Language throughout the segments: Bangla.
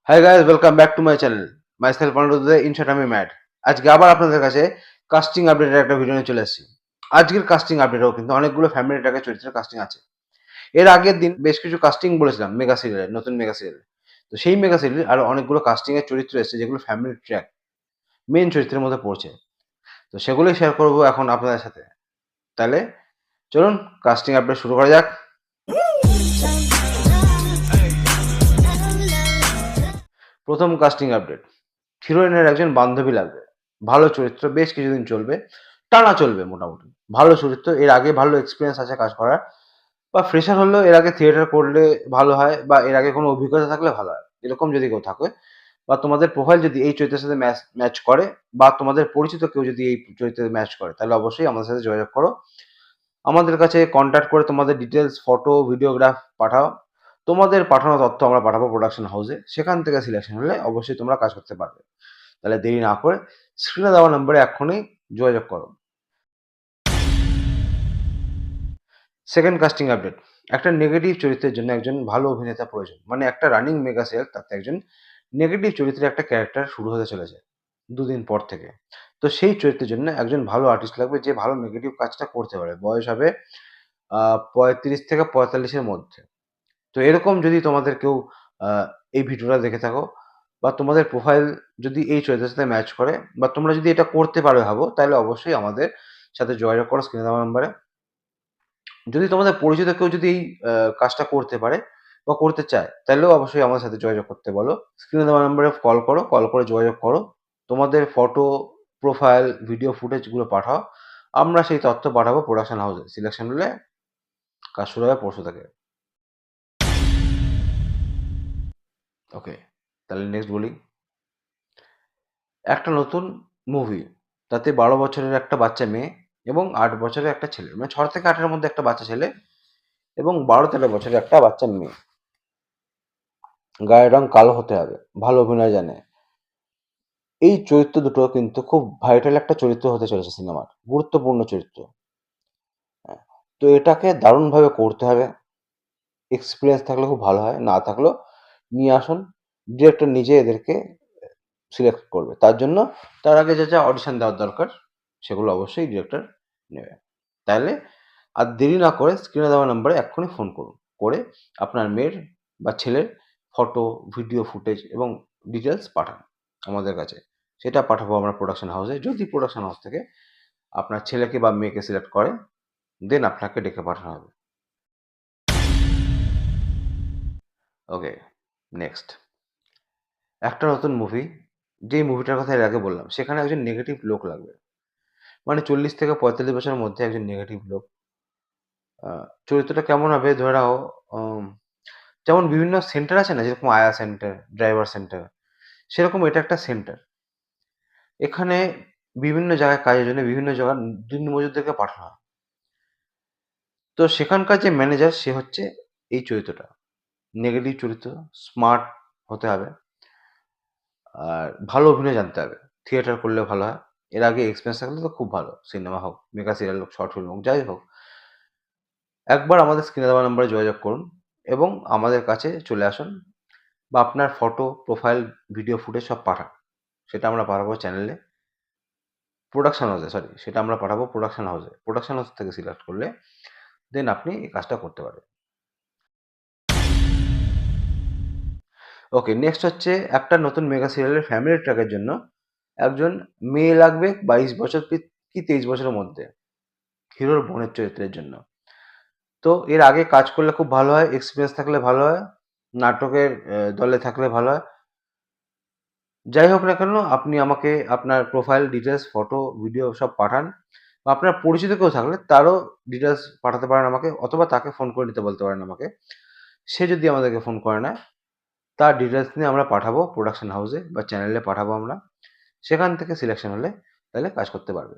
Hi guys, welcome back to my channel. Myself অনুরোধে ইন শর্ট আমি ম্যাড। আজকে আবার আপনাদের কাছে কাস্টিং আপডেটের একটা ভিডিও নিয়ে চলে এসেছি। আজকের কাস্টিং আপডেটেও কিন্তু অনেকগুলো ফ্যামিলি ট্র্যাকের চরিত্রের কাস্টিং আছে। এর আগের দিন বেশ কিছু কাস্টিং বলেছিলাম মেগা সিরিয়ালের, নতুন মেগা সিরিয়াল। তো সেই মেগা সিরিয়াল আরো অনেকগুলো কাস্টিং এর চরিত্র এসেছে যেগুলো ফ্যামিলি ট্র্যাক মেন চরিত্রের মধ্যে পড়ছে। তো সেগুলোই শেয়ার করবো এখন আপনাদের সাথে। তাহলে চলুন কাস্টিং আপডেট শুরু করা যাক। প্রথম কাস্টিং আপডেট, হিরোইনের একজন বান্ধবী লাগবে, ভালো চরিত্র, বেশ কিছুদিন চলবে, টানা চলবে মোটামুটি, ভালো চরিত্র, এর আগে ভালো এক্সপিরিয়েন্স আছে কাজ করার, বা ফ্রেশার হলেও এর আগে থিয়েটার করলে ভালো হয়, বা এর আগে কোনো অভিজ্ঞতা থাকলে ভালো হয়, এরকম যদি কেউ থাকে, বা তোমাদের প্রোফাইল যদি এই চরিত্রের সাথে ম্যাচ করে, বা তোমাদের পরিচিত কেউ যদি এই চরিত্রে ম্যাচ করে, তাহলে অবশ্যই আমাদের সাথে যোগাযোগ করো। আমাদের কাছে কন্ট্যাক্ট করে তোমাদের ডিটেলস, ফটো, ভিডিওগ্রাফ পাঠাও। তোমাদের পাঠানো তথ্য আমরা পাঠাবো প্রোডাকশন হাউসে, সেখান থেকে সিলেকশন হলে অবশ্যই তোমরা কাজ করতে পারবে। তাহলে দেরি না করে স্ক্রিনে দেওয়া নম্বরে এক্ষুনি যোগাযোগ করো। সেকেন্ড কাস্টিং আপডেট, একটা নেগেটিভ চরিত্রের জন্য একজন ভালো অভিনেতা প্রয়োজন। মানে একটা রানিং মেগা সিরিয়াল, তাতে একজন নেগেটিভ চরিত্রের একটা ক্যারেক্টার শুরু হতে চলেছে দুদিন পর থেকে। তো সেই চরিত্রের জন্য একজন ভালো আর্টিস্ট লাগবে যে ভালো নেগেটিভ কাজটা করতে পারে। বয়স হবে 35 থেকে 45-এর মধ্যে। তো এরকম যদি তোমাদের কেউ এই ভিডিওটা দেখে থাকো, বা তোমাদের প্রোফাইল যদি এই চরিত্রের সাথে ম্যাচ করে, বা তোমরা যদি এটা করতে পারো ভাবো, তাহলে অবশ্যই আমাদের সাথে যোগাযোগ করো স্ক্রিনে দেওয়া নাম্বারে। যদি তোমাদের পরিচিত কেউ যদি এই কাজটা করতে পারে বা করতে চায়, তাহলেও অবশ্যই আমাদের সাথে যোগাযোগ করতে বলো। স্ক্রিনে দেওয়া নাম্বারে কল করো, কল করে যোগাযোগ করো। তোমাদের ফটো, প্রোফাইল, ভিডিও ফুটেজগুলো পাঠাও। আমরা সেই তথ্য পাঠাবো প্রোডাকশন হাউসে। সিলেকশন হলে কাজ শুরু হবে পরশু থেকে। ওকে, তাহলে নেক্সট বলি। একটা নতুন মুভি, তাতে 12 বছরের একটা বাচ্চা মেয়ে এবং 8 বছরের একটা ছেলে, মানে 6 থেকে 8-এর মধ্যে একটা বাচ্চা ছেলে এবং 12-13 বছরের একটা বাচ্চা মেয়ে। গায়ের রং কালো হতে হবে, ভালো অভিনয় জানে। এই চরিত্র দুটো কিন্তু খুব ভাইটাল একটা চরিত্র হতে চলেছে সিনেমার, গুরুত্বপূর্ণ চরিত্র। হ্যাঁ, তো এটাকে দারুণভাবে করতে হবে। এক্সপিরিয়েন্স থাকলে খুব ভালো হয়, না থাকলেও নিয়ে আসুন। ডিরেক্টর নিজে এদেরকে সিলেক্ট করবে। তার আগে যা অডিশন দেওয়ার দরকার সেগুলো অবশ্যই ডিরেক্টর নেবে। তাহলে আর দেরি না করে স্ক্রিনে দেওয়া নম্বরে এক্ষুনি ফোন করুন, করে আপনার মেয়ের বা ছেলের ফটো, ভিডিও ফুটেজ এবং ডিটেলস পাঠান আমাদের কাছে। সেটা পাঠাবো আমরা প্রোডাকশন হাউসে। যদি প্রোডাকশন হাউস থেকে আপনার ছেলেকে বা মেয়েকে সিলেক্ট করে, দেন আপনাকে ডেকে পাঠানো হবে। ওকে, নেক্সট। একটা নতুন মুভি, যেই মুভিটার কথা এর আগে বললাম, সেখানে একজন নেগেটিভ লোক লাগবে। মানে 40 থেকে 45 বছরের মধ্যে একজন নেগেটিভ লোক। চরিত্রটা কেমন হবে ধরে নাও, উম, যেমন বিভিন্ন সেন্টার আছে না, যেরকম আয়া সেন্টার, ড্রাইভার সেন্টার, সেরকম এটা একটা সেন্টার। এখানে বিভিন্ন জায়গায় কাজের জন্য বিভিন্ন জায়গার দিনমজুরদেরকে পাঠানো হয়। তো সেখানকার যে ম্যানেজার, সে হচ্ছে এই চরিত্রটা, নেগেটিভ চরিত্র, স্মার্ট হতে হবে, আর ভালো অভিনয় জানতে হবে। থিয়েটার করলে ভালো হয়, এর আগে এক্সপিরিয়েন্স থাকলে তো খুব ভালো। সিনেমা হোক, মেগা সিরিয়াল হোক, শর্ট ফিল্ম হোক, যাই হোক, একবার আমাদের স্ক্রিনে দেওয়া নাম্বারে যোগাযোগ করুন এবং আমাদের কাছে চলে আসুন, বা আপনার ফটো, প্রোফাইল, ভিডিও ফুটেজ সব পাঠান। সেটা আমরা পাঠাবো চ্যানেলে, প্রোডাকশন হাউসে, সরি, সেটা আমরা পাঠাবো প্রোডাকশন হাউসে। প্রোডাকশন হাউস থেকে সিলেক্ট করলে দেন আপনি এই কাজটা করতে পারবেন। ওকে, নেক্সট হচ্ছে একটা নতুন মেগা সিরিয়ালের ফ্যামিলি ট্র্যাকের জন্য একজন মেয়ে লাগবে 22 বছর কি 23 বছরের মধ্যে, হিরোর বোনের চরিত্রের জন্য। তো এর আগে কাজ করলে খুব ভালো হয়, এক্সপিরিয়েন্স থাকলে ভালো হয়, নাটকের দলে থাকলে ভালো হয়। যাই হোক না কেন, আপনি আমাকে আপনার প্রোফাইল ডিটেলস, ফটো, ভিডিও সব পাঠান, বা আপনার পরিচিত কেউ থাকলে তারও ডিটেলস পাঠাতে পারেন আমাকে, অথবা তাকে ফোন করে নিতে বলতে পারেন আমাকে। সে যদি আমাদেরকে ফোন করে নেয়, তার ডিটেলস নিয়ে আমরা পাঠাবো প্রোডাকশন হাউসে বা চ্যানেলে পাঠাবো আমরা। সেখান থেকে সিলেকশন হলে তাহলে কাজ করতে পারবে।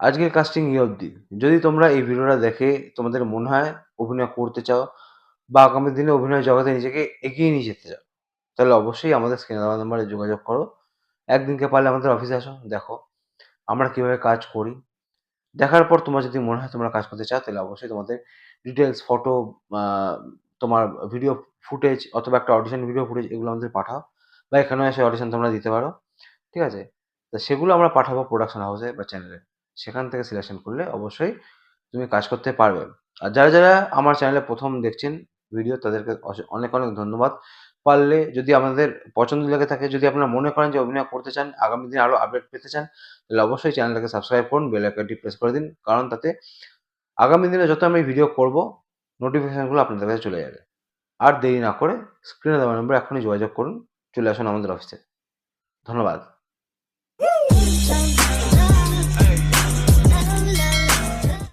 আজকের কাস্টিং এই অবধি। যদি তোমরা এই ভিডিওটা দেখে তোমাদের মনে হয় অভিনয় করতে চাও, বা আগামী দিনে অভিনয় জগতে নিজেকে এগিয়ে নিয়ে যেতে চাও, তাহলে অবশ্যই আমাদের স্ক্রিনে দেওয়া নাম্বারে যোগাযোগ করো। একদিনকে পারলে আমাদের অফিসে আসো, দেখো আমরা কিভাবে কাজ করি, দেখার পর তোমার যদি মনে হয় তোমরা কাজ করতে চাও, তাহলে অবশ্যই তোমাদের ডিটেইলস, ফটো, আ তোমার ভিডিও ফুটেজ অথবা একটা অডিশন ভিডিও ফুটেজ এগুলো আমাদের পাঠাও, বা এখানেও এসে অডিশন তোমরা দিতে পারো। ঠিক আছে? তো সেগুলো আমরা পাঠাবো প্রোডাকশন হাউসে বা চ্যানেলে। সেখান থেকে সিলেকশন করলে অবশ্যই তুমি কাজ করতে পারবে। আর যারা আমার চ্যানেলে ১ম দেখছেন ভিডিও, তাদেরকে অনেক, অনেক ধন্যবাদ। পারলে যদি আমাদের পছন্দ লেগে থাকে, যদি আপনারা মনে করেন যে অভিনয় করতে চান, আগামী দিনে আরো আপডেট পেতে চান, তাহলে অবশ্যই চ্যানেলটাকে সাবস্ক্রাইব করুন, বেল আইকনটি প্রেস করে দিন। কারণ তাতে আগামী দিনে যত আমি ভিডিও করব, নোটিফিকেশনগুলো আপনাদের কাছে চলে যাবে। আর দেরি না করে স্ক্রিনে দেওয়া নম্বরে এখনই যোগাযোগ করুন। চলে আসুন আমাদের অফিসে। ধন্যবাদ।